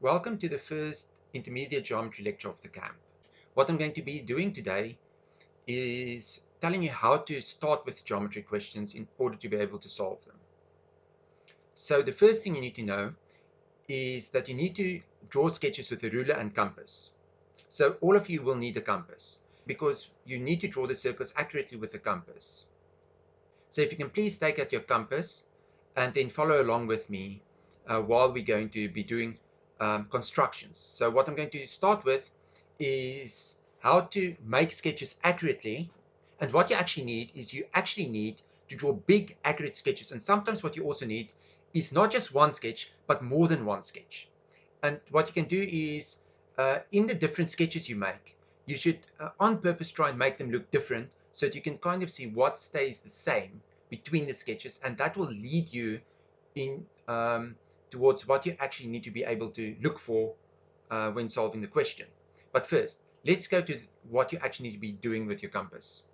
Welcome to the first intermediate geometry lecture of the camp. What I'm going to be doing today is telling you how to start with geometry questions in order to be able to solve them. So the first thing you need to know is that you need to draw sketches with a ruler and compass. So all of you will need a compass because you need to draw the circles accurately with the compass. So if you can please take out your compass and then follow along with me while we're going to be doing constructions. So what I'm going to start with is how to make sketches accurately. And what you actually need is you actually need to draw big accurate sketches. And sometimes what you also need is not just one sketch, but more than one sketch. And what you can do is in the different sketches you make, you should on purpose try and make them look different so that you can kind of see what stays the same between the sketches, and that will lead you in towards what you actually need to be able to look for when solving the question. But first, let's go to what you actually need to be doing with your compass.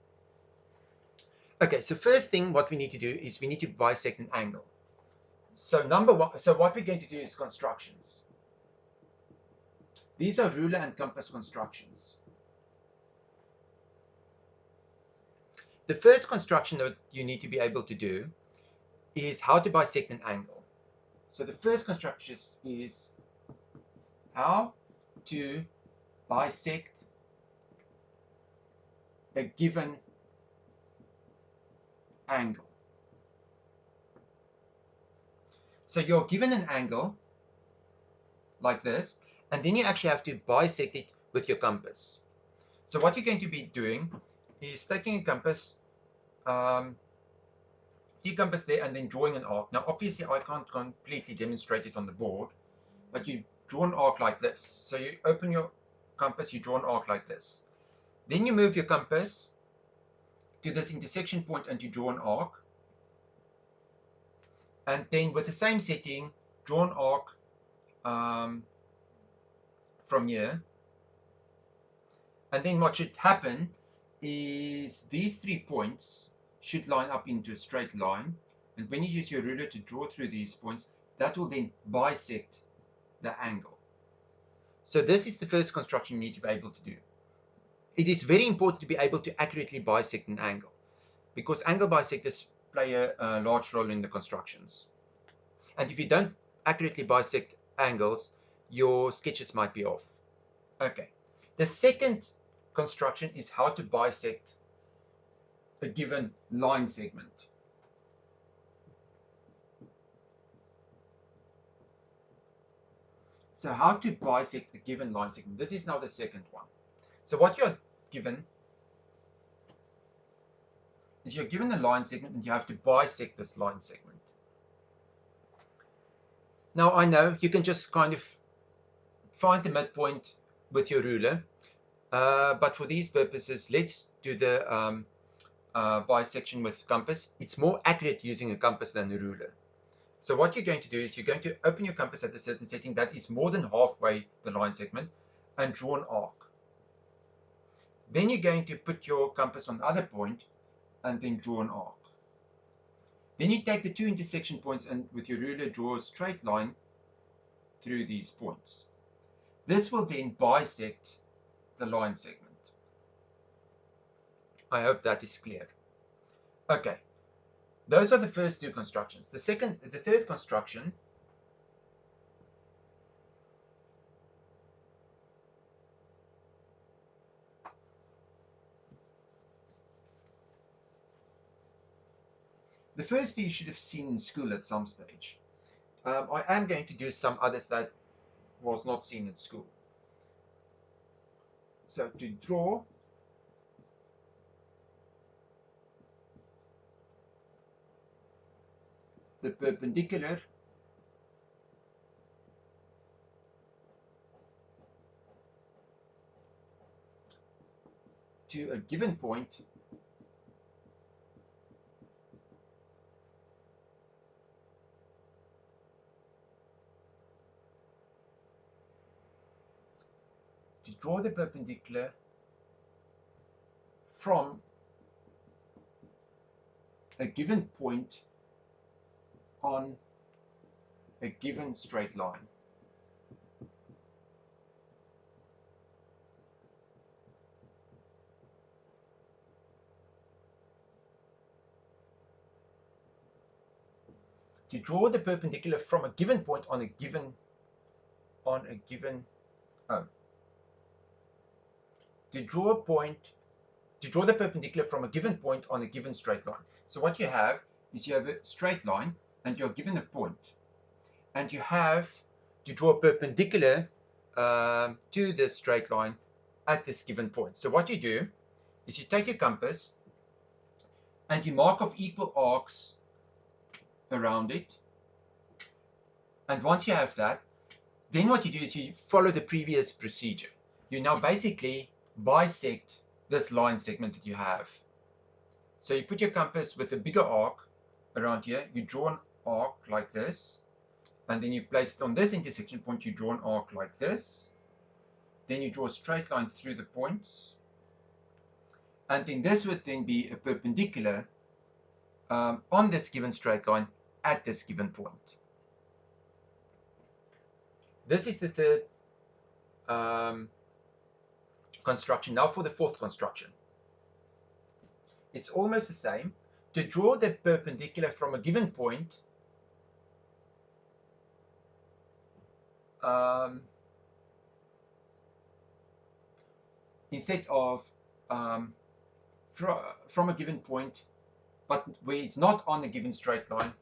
Okay, so first thing what we need to do is we need to bisect an angle. So number one, so what we're going to do is constructions. These are ruler and compass constructions. The first construction that you need to be able to do is how to bisect an angle. So the first construction is how to bisect a given angle. So you're given an angle like this, and then you actually have to bisect it with your compass. So what you're going to be doing is taking a compass, your compass there, and then drawing an arc. Now obviously I can't completely demonstrate it on the board, but you draw an arc like this. So you open your compass, you draw an arc like this. Then you move your compass to this intersection point and you draw an arc. And then with the same setting, draw an arc from here. And then what should happen is these 3 points should line up into a straight line. And when you use your ruler to draw through these points, that will then bisect the angle. So this is the first construction you need to be able to do. It is very important to be able to accurately bisect an angle because angle bisectors play a large role in the constructions. And if you don't accurately bisect angles, your sketches might be off. Okay. The second construction is how to bisect a given line segment. So how to bisect a given line segment. This is now the second one. So what you're given is you're given a line segment and you have to bisect this line segment. Now I know you can just kind of find the midpoint with your ruler, but for these purposes, let's do the bisection with compass. It's more accurate using a compass than a ruler. So what you're going to do is you're going to open your compass at a certain setting that is more than halfway the line segment and draw an arc. Then you're going to put your compass on the other point and then draw an arc. Then you take the 2 intersection points and with your ruler draw a straight line through these points. This will then bisect the line segment. I hope that is clear. Okay, those are the first 2 constructions. The third construction the first you should have seen in school at some stage. I am going to do some others that was not seen in school. So to draw the perpendicular to a given point to draw the perpendicular from a given point on a given straight line. to draw the perpendicular from a given point on a given to draw the perpendicular from a given point on a given straight line. So what you have is you have a straight line and you're given a point, and you have to draw a perpendicular to this straight line at this given point. So what you do is you take your compass and you mark off equal arcs around it. And once you have that, then what you do is you follow the previous procedure. You now basically bisect this line segment that you have. So you put your compass with a bigger arc around here, you draw an arc like this, and then you place it on this intersection point, you draw an arc like this, then you draw a straight line through the points, and then this would then be a perpendicular on this given straight line at this given point. This is the third construction. Now for the fourth construction. It's almost the same. To draw the perpendicular from a given point, instead of from a given point, but where it's not on a given straight line.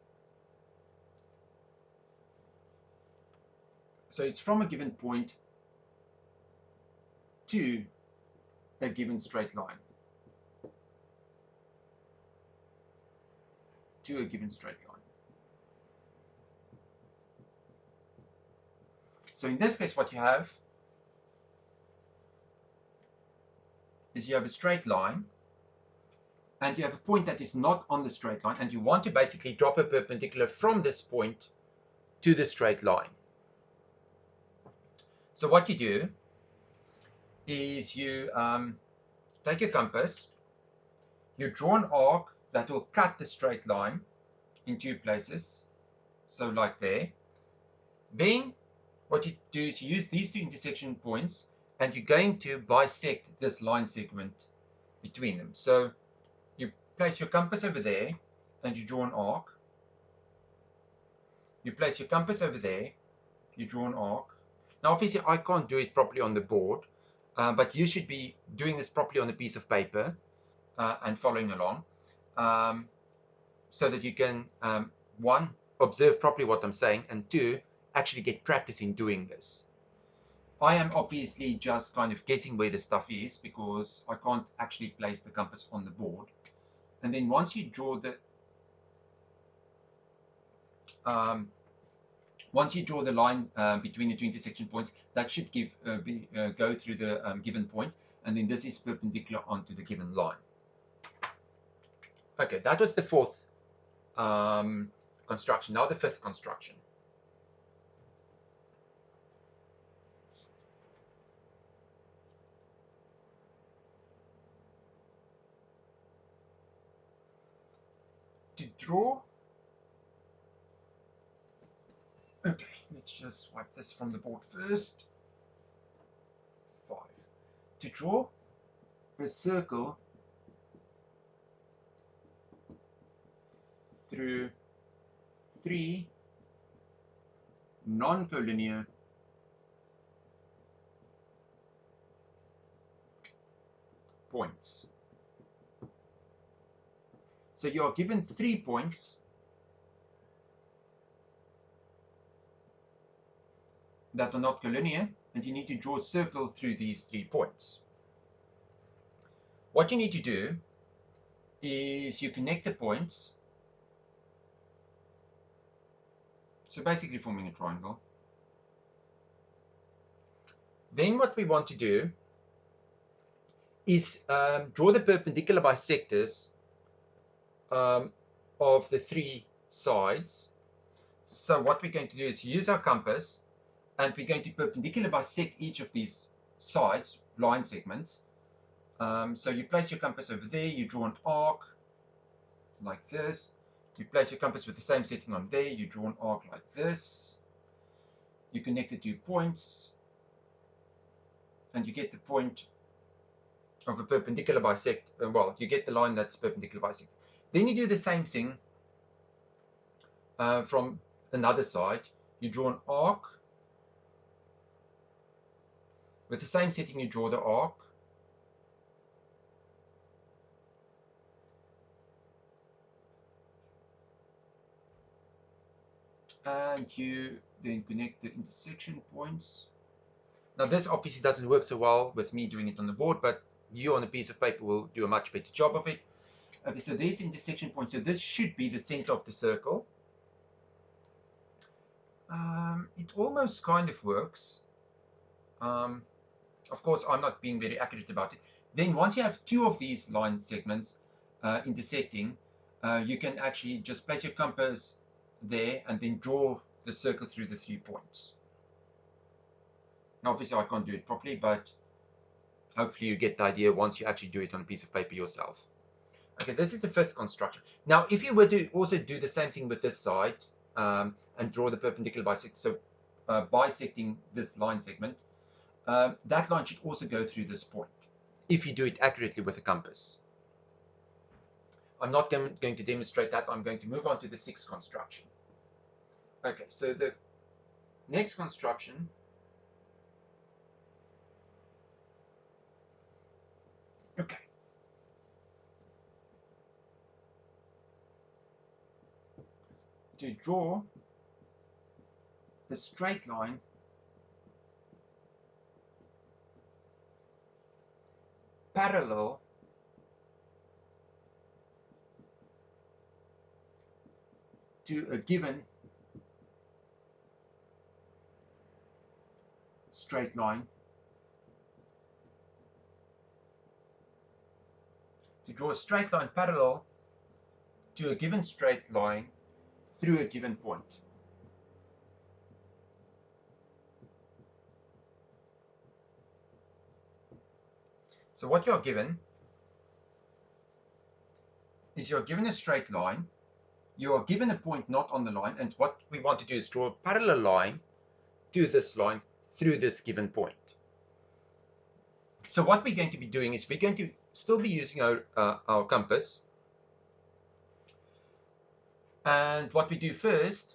So it's from a given point to a given straight line. To a given straight line. So in this case, what you have is you have a straight line, and you have a point that is not on the straight line, and you want to basically drop a perpendicular from this point to the straight line. So what you do is you take your compass, you draw an arc that will cut the straight line in two places, so like there. Then what you do is you use these two intersection points, and you're going to bisect this line segment between them. So you place your compass over there and you draw an arc. You place your compass over there, you draw an arc. Now obviously I can't do it properly on the board, but you should be doing this properly on a piece of paper and following along, so that you can, one, observe properly what I'm saying, and two, actually get practice in doing this. I am obviously just kind of guessing where the stuff is because I can't actually place the compass on the board. And then once you draw the line between the two intersection points, that should go through the given point, and then this is perpendicular onto the given line. Okay, that was the fourth construction. Now the fifth construction. To draw, okay, let's just wipe this from the board first. 5. To draw a circle through 3 non-collinear points. So you are given 3 points that are not collinear, and you need to draw a circle through these 3 points. What you need to do is you connect the points, so basically forming a triangle. Then what we want to do is draw the perpendicular bisectors of the 3 sides. So what we're going to do is use our compass, and we're going to perpendicular bisect each of these sides, line segments. So you place your compass over there, you draw an arc like this. You place your compass with the same setting on there, you draw an arc like this. You connect the 2 points, and you get the point of a perpendicular bisect. Well, you get the line that's perpendicular bisect. Then you do the same thing from another side, you draw an arc. With the same setting, you draw the arc. And you then connect the intersection points. Now this obviously doesn't work so well with me doing it on the board, but you on a piece of paper will do a much better job of it. Okay, so there's the intersection point. So this should be the center of the circle. It almost kind of works. Of course, I'm not being very accurate about it. Then once you have two of these line segments intersecting, you can actually just place your compass there and then draw the circle through the 3 points. Now, obviously, I can't do it properly, but hopefully you get the idea once you actually do it on a piece of paper yourself. Okay, this is the fifth construction. Now, if you were to also do the same thing with this side and draw the perpendicular bisect, so bisecting this line segment, that line should also go through this point if you do it accurately with a compass. I'm not going to demonstrate that. I'm going to move on to the sixth construction. Okay, so the next construction to draw the straight line parallel to a given straight line, to draw a straight line parallel to a given straight line through a given point. So what you're given is you're given a straight line, you are given a point not on the line, and what we want to do is draw a parallel line to this line through this given point. So what we're going to be doing is we're going to still be using our compass. And what we do first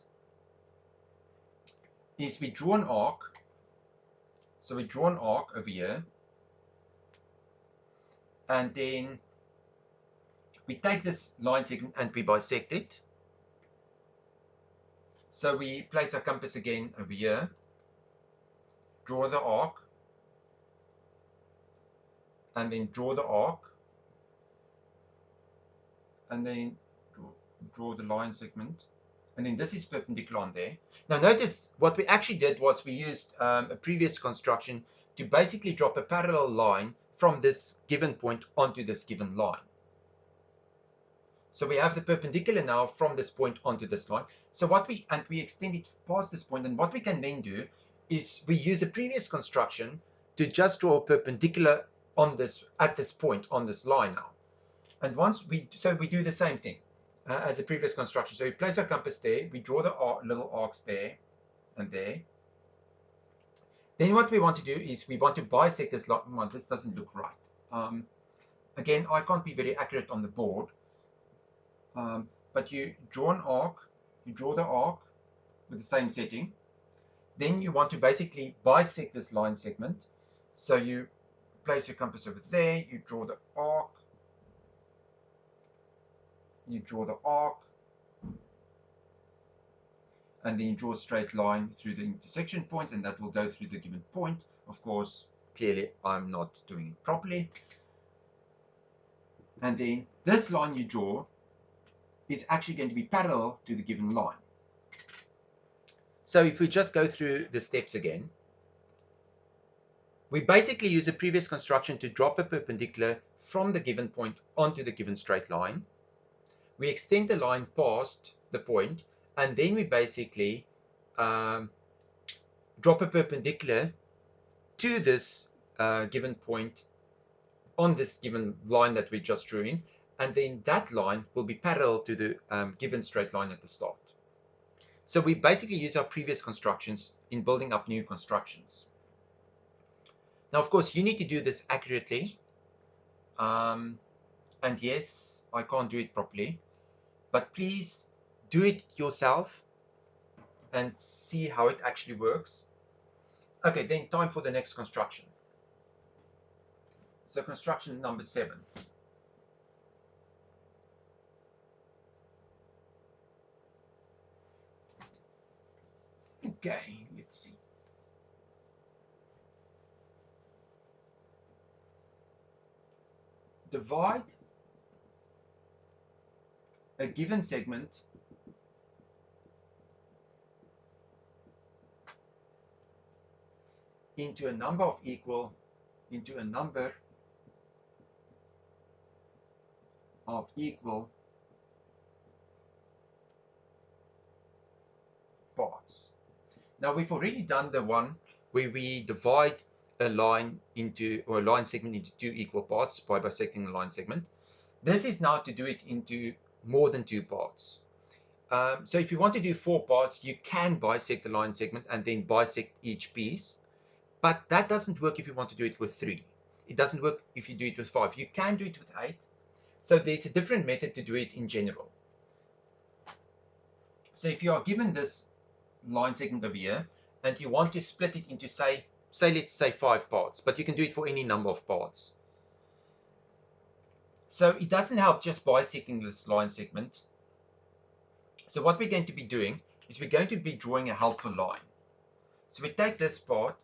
is we draw an arc. So we draw an arc over here. And then we take this line segment and we bisect it. So we place our compass again over here, draw the arc, and then draw the arc, and then draw the line segment. And then this is perpendicular on there. Now notice what we actually did was we used a previous construction to basically drop a parallel line from this given point onto this given line. So we have the perpendicular now from this point onto this line. So what we extend it past this point, and what we can then do is we use a previous construction to just draw a perpendicular on this at this point on this line now. And we do the same thing as a previous construction. So we place our compass there, we draw the little arcs there and there. Then what we want to do is we want to bisect this line. Well, this doesn't look right. Again, I can't be very accurate on the board. But you draw an arc, you draw the arc with the same setting. Then you want to basically bisect this line segment. So you place your compass over there, you draw the arc, and then you draw a straight line through the intersection points, and that will go through the given point. Of course, clearly I'm not doing it properly. And then this line you draw is actually going to be parallel to the given line. So if we just go through the steps again, we basically use a previous construction to drop a perpendicular from the given point onto the given straight line. We extend the line past the point, and then we basically drop a perpendicular to this given point on this given line that we just drew in, and then that line will be parallel to the given straight line at the start. So we basically use our previous constructions in building up new constructions. Now, of course, you need to do this accurately. And yes, I can't do it properly, but please do it yourself and see how it actually works. Okay, then time for the next construction. So construction number 7. Okay, let's see. Divide a given segment into a number of equal parts. Now we've already done the one where we divide a line into, or a line segment into 2 equal parts by bisecting the line segment. This is now to do it into more than 2 parts. So if you want to do 4 parts, you can bisect the line segment and then bisect each piece. But that doesn't work if you want to do it with 3. It doesn't work if you do it with 5. You can do it with 8. So there's a different method to do it in general. So if you are given this line segment over here and you want to split it into, say let's say 5 parts, but you can do it for any number of parts. So it doesn't help just bisecting this line segment. So what we're going to be doing is we're going to be drawing a helpful line. So we take this part,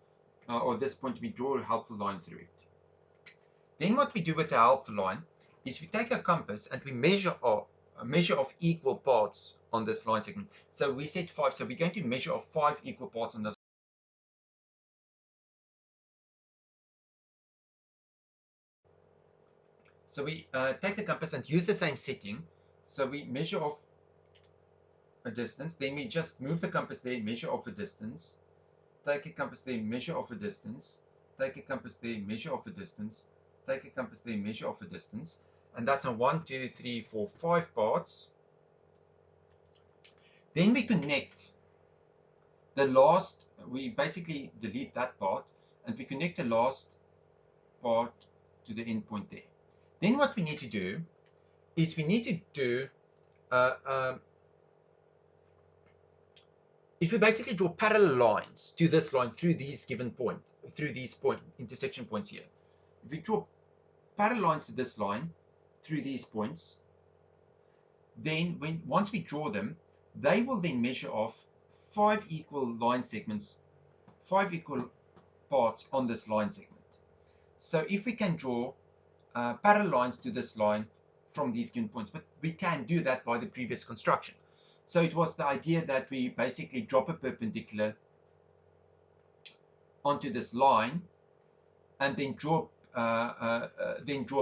or this point, we draw a helpful line through it. Then what we do with the helpful line is we take a compass and we measure of equal parts on this line segment. So we said 5, so we're going to measure of 5 equal parts on this. So we take the compass and use the same setting. So we measure off a distance, then we just move the compass there, measure off a distance, take a compass there, measure off a distance, take a compass there, measure off a distance, take a compass there, measure off a distance, and that's on 1, 2, 3, 4, 5 parts. Then we connect the last, we basically delete that part, and we connect the last part to the end point there. Then what we need to do is we need to do if we basically draw parallel lines to this line through these given point, through these intersection points here. If we draw parallel lines to this line through these points, then once we draw them, they will then measure off 5 equal line segments, 5 equal parts on this line segment. So if we can draw parallel lines to this line from these given points, but we can do that by the previous construction. So it was the idea that we basically drop a perpendicular onto this line and then draw a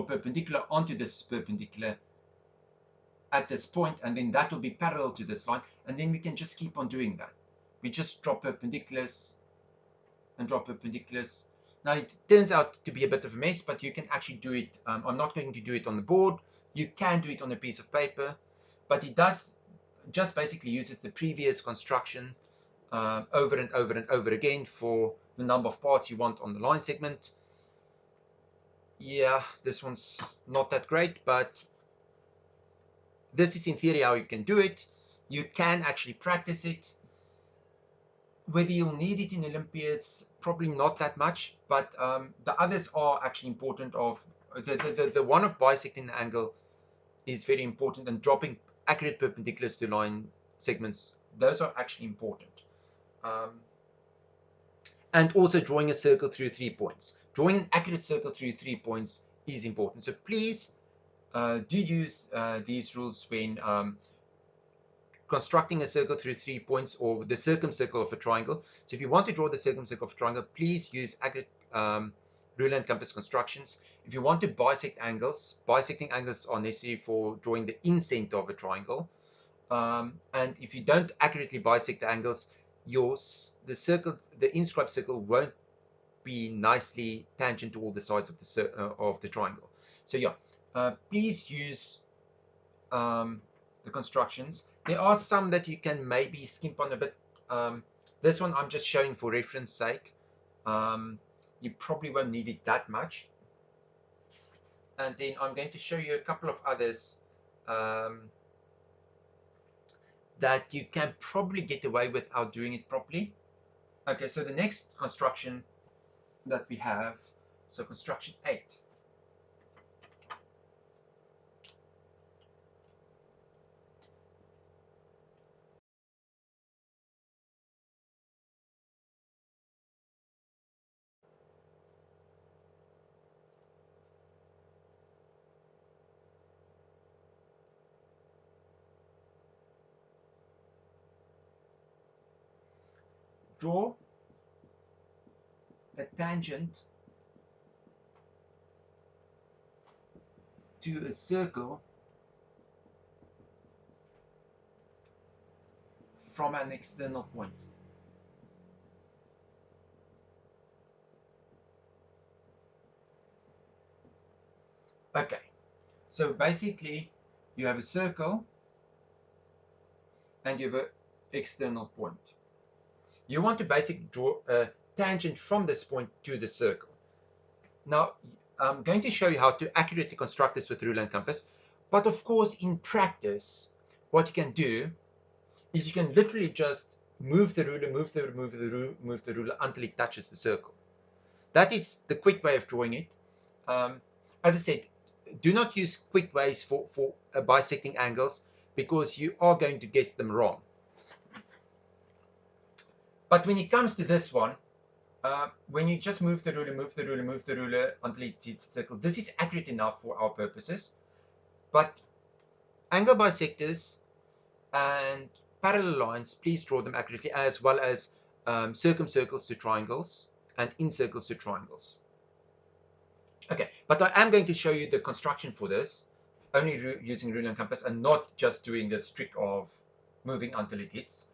perpendicular onto this perpendicular at this point, and then that will be parallel to this line, and then we can just keep on doing that. We just drop perpendiculars and drop perpendiculars. Now it turns out to be a bit of a mess, but you can actually do it. I'm not going to do it on the board. You can do it on a piece of paper, but it does just basically uses the previous construction over and over and over again for the number of parts you want on the line segment. Yeah, this one's not that great, but this is in theory how you can do it. You can actually practice it. Whether you'll need it in Olympiads, probably not that much, but the others are actually important. Of the one of bisecting the angle is very important, and dropping accurate perpendiculars to line segments, those are actually important. And also drawing a circle through 3 points. Drawing an accurate circle through 3 points is important. So please do use these rules when constructing a circle through 3 points, or the circumcircle of a triangle. So if you want to draw the circumcircle of a triangle, please use accurate ruler and compass constructions. If you want to bisect angles, bisecting angles are necessary for drawing the incenter of a triangle. And if you don't accurately bisect the angles, the inscribed circle won't be nicely tangent to all the sides of the triangle. So yeah, please use the constructions. There are some that you can maybe skimp on a bit. This one I'm just showing for reference sake. You probably won't need it that much. And then I'm going to show you a couple of others that you can probably get away without doing it properly. Okay, so the next construction that we have, so construction 8. Draw a tangent to a circle from an external point. Okay, so basically you have a circle and you have an external point. You want to basically draw a tangent from this point to the circle. Now, I'm going to show you how to accurately construct this with ruler and compass. But of course, in practice, what you can do is you can literally just move the ruler, move the ruler until it touches the circle. That is the quick way of drawing it. As I said, do not use quick ways for bisecting angles because you are going to guess them wrong. But when it comes to this one, when you just move the ruler until it hits the circle, this is accurate enough for our purposes. But angle bisectors and parallel lines, please draw them accurately, as well as circumcircles to triangles and incircles to triangles. Okay, but I am going to show you the construction for this, only using ruler and compass and not just doing this trick of moving until it hits.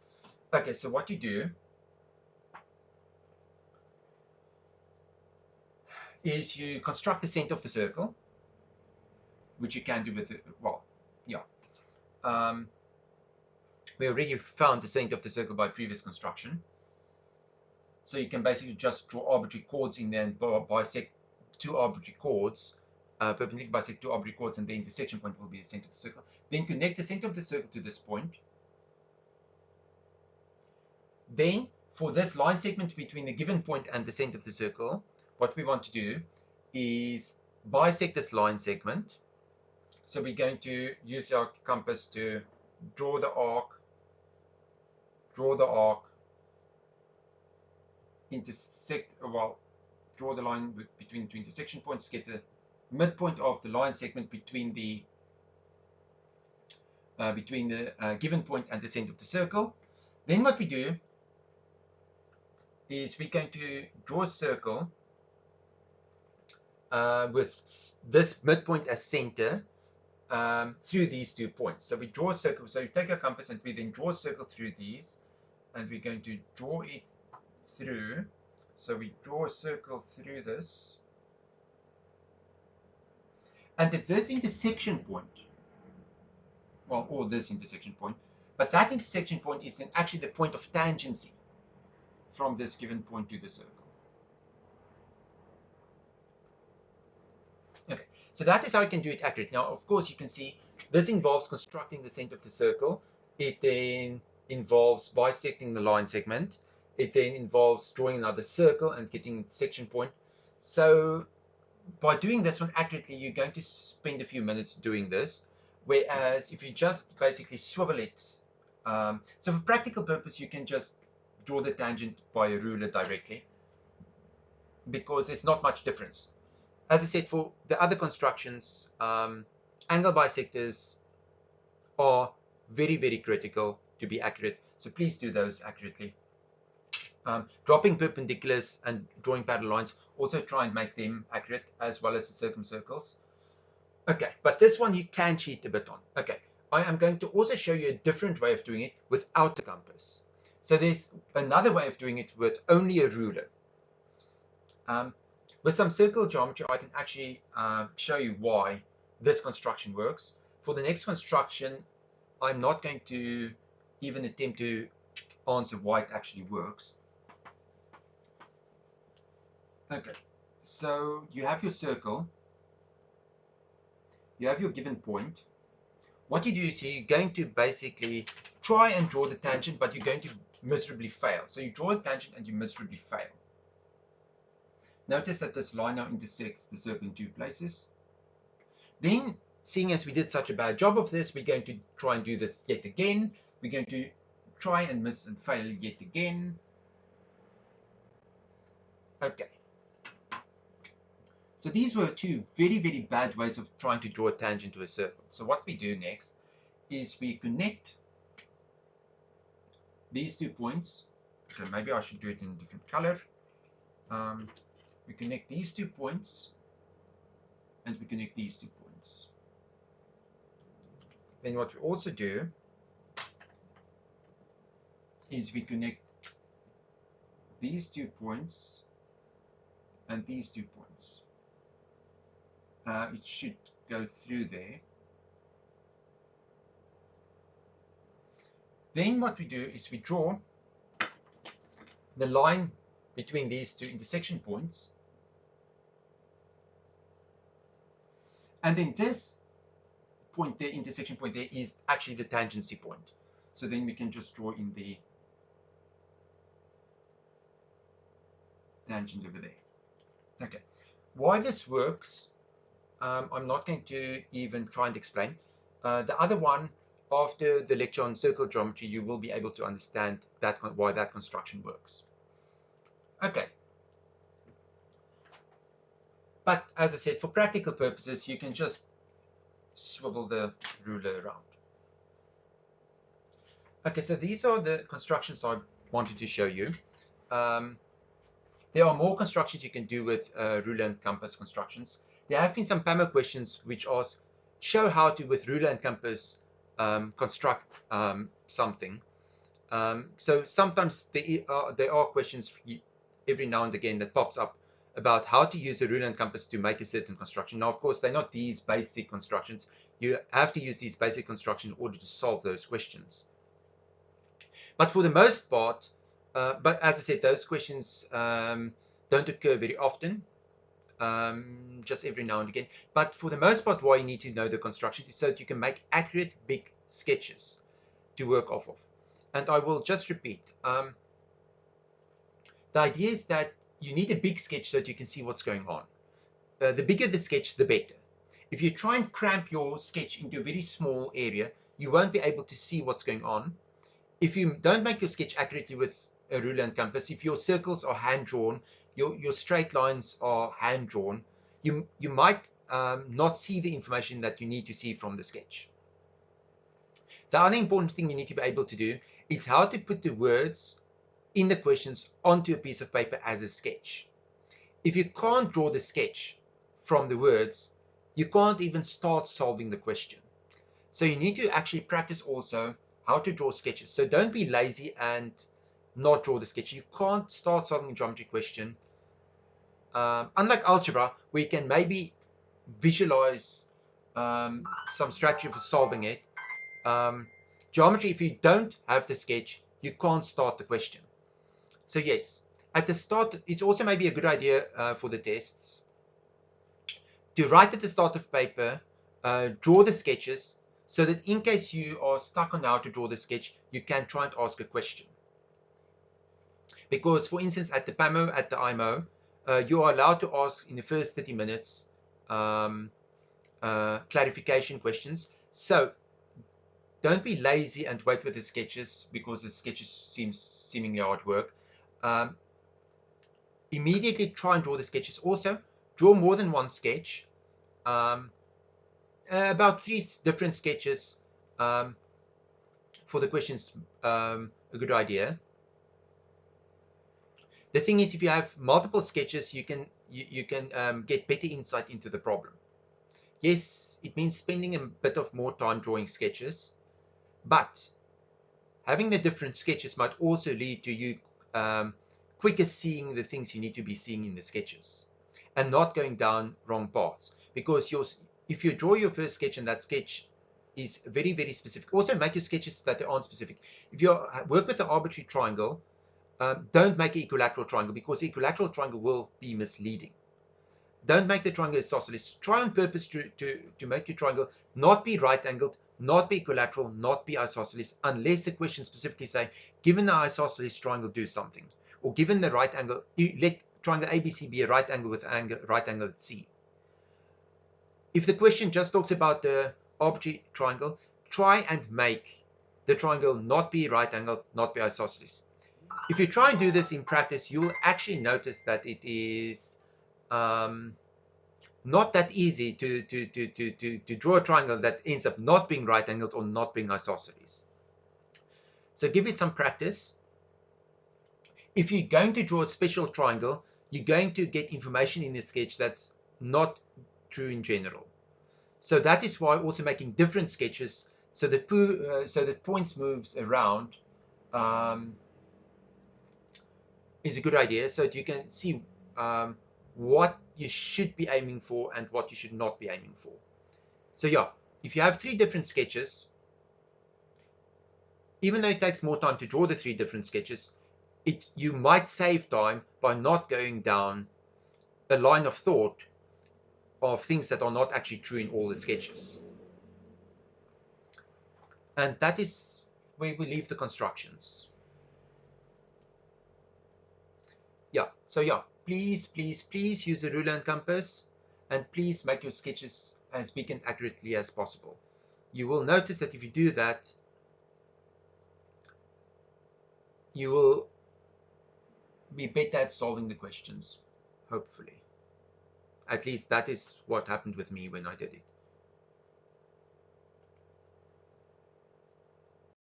Okay, so what you do is you construct the center of the circle, which you can do with, well, yeah. We already found the center of the circle by previous construction. So you can basically just draw arbitrary chords in there and bisect two arbitrary chords, perpendicular bisect two arbitrary chords, and the intersection point will be the center of the circle. Then connect the center of the circle to this point. Then for this line segment between the given point and the center of the circle, what we want to do is bisect this line segment. So we're going to use our compass to draw the arc, intersect, well, draw the line between two intersection points, get the midpoint of the line segment between the given point and the center of the circle. Then what we do is we're going to draw a circle with this midpoint as center through these 2 points. So we draw a circle. So we take our compass and we then draw a circle through these, and we're going to draw it through. So we draw a circle through this, and at this intersection point, well, or this intersection point, but that intersection point is then actually the point of tangency from this given point to the circle. Okay, so that is how you can do it accurately. Now, of course, you can see this involves constructing the center of the circle. It then involves bisecting the line segment. It then involves drawing another circle and getting a section point. So by doing this one accurately, you're going to spend a few minutes doing this. Whereas if you just basically swivel it, so for practical purpose, you can just draw the tangent by a ruler directly because there's not much difference. As I said, for the other constructions, angle bisectors are very, very critical to be accurate. So please do those accurately. Dropping perpendiculars and drawing parallel lines, also try and make them accurate, as well as the circumcircles. Okay, but this one you can cheat a bit on. Okay, I am going to also show you a different way of doing it without the compass. So there's another way of doing it with only a ruler. With some circle geometry, I can actually show you why this construction works. For the next construction, I'm not going to even attempt to answer why it actually works. Okay, so you have your circle, you have your given point. What you do is you're going to basically try and draw the tangent, but you're going to miserably fail. So you draw a tangent and you miserably fail. Notice that this line now intersects the circle in two places. Then, seeing as we did such a bad job of this, we're going to try and do this yet again. We're going to try and miss and fail yet again. Okay. So these were two very, very bad ways of trying to draw a tangent to a circle. So what we do next is we connect these 2 points. Okay, maybe I should do it in a different color. We connect these 2 points and we connect these 2 points. Then what we also do is we connect these 2 points and these 2 points. It should go through there. Then what we do is we draw the line between these 2 intersection points. And then this point there, intersection point there, is actually the tangency point. So then we can just draw in the tangent over there. Okay. Why this works, I'm not going to even try and explain. The other one, after the lecture on circle geometry, you will be able to understand that why that construction works. Okay. But as I said, for practical purposes, you can just swivel the ruler around. Okay, so these are the constructions I wanted to show you. There are more constructions you can do with ruler and compass constructions. There have been some PAMO questions which ask, show how to, with ruler and compass, construct something. So sometimes there are questions every now and again that pops up about how to use a ruler and compass to make a certain construction. Now, of course, they're not these basic constructions. You have to use these basic constructions in order to solve those questions. But for the most part, but as I said, those questions don't occur very often, just every now and again. But for the most part, why you need to know the constructions is so that you can make accurate big sketches to work off of. And I will just repeat. The idea is that you need a big sketch so that you can see what's going on. The bigger the sketch, the better. If you try and cramp your sketch into a very small area, you won't be able to see what's going on. If you don't make your sketch accurately with a ruler and compass, if your circles are hand-drawn, your straight lines are hand-drawn, you might not see the information that you need to see from the sketch. The other important thing you need to be able to do is how to put the words in the questions onto a piece of paper as a sketch. If you can't draw the sketch from the words, you can't even start solving the question. So you need to actually practice also how to draw sketches. So don't be lazy and not draw the sketch. You can't start solving a geometry question. Unlike algebra, where you can maybe visualize some strategy for solving it. Geometry, if you don't have the sketch, you can't start the question. So yes, at the start, it's also maybe a good idea for the tests to write at the start of paper, draw the sketches, so that in case you are stuck on how to draw the sketch, you can try and ask a question. Because, for instance, at the PAMO, at the IMO, you are allowed to ask in the first 30 minutes clarification questions. So don't be lazy and wait with the sketches, because the sketches seemingly hard work. Immediately try and draw the sketches. Also, draw more than one sketch. About 3 different sketches for the questions, a good idea. The thing is, if you have multiple sketches, you can get better insight into the problem. Yes, it means spending a bit of more time drawing sketches, but having the different sketches might also lead to you quicker seeing the things you need to be seeing in the sketches and not going down wrong paths. Because if you draw your first sketch and that sketch is very, very specific, also make your sketches that they aren't specific. If you work with an arbitrary triangle, don't make an equilateral triangle, because the equilateral triangle will be misleading. Don't make the triangle isosceles. Try on purpose to make your triangle not be right angled, not be equilateral, not be isosceles, unless the question specifically say, given the isosceles triangle, do something. Or given the right angle, let triangle ABC be a right angle with right angle at C. If the question just talks about the arbitrary triangle, try and make the triangle not be right angle, not be isosceles. If you try and do this in practice, you will actually notice that it is not that easy to draw a triangle that ends up not being right angled or not being isosceles. So give it some practice. If you're going to draw a special triangle, you're going to get information in the sketch that's not true in general. So that is why also making different sketches so that points moves around is a good idea, so that you can see what you should be aiming for and what you should not be aiming for. So yeah, if you have 3 different sketches, even though it takes more time to draw the 3 different sketches, you might save time by not going down a line of thought of things that are not actually true in all the sketches. And that is where we leave the constructions. Yeah, so yeah, please use a ruler and compass, and please make your sketches as big and accurately as possible. You will notice that if you do that, you will be better at solving the questions, hopefully. At least that is what happened with me when I did it.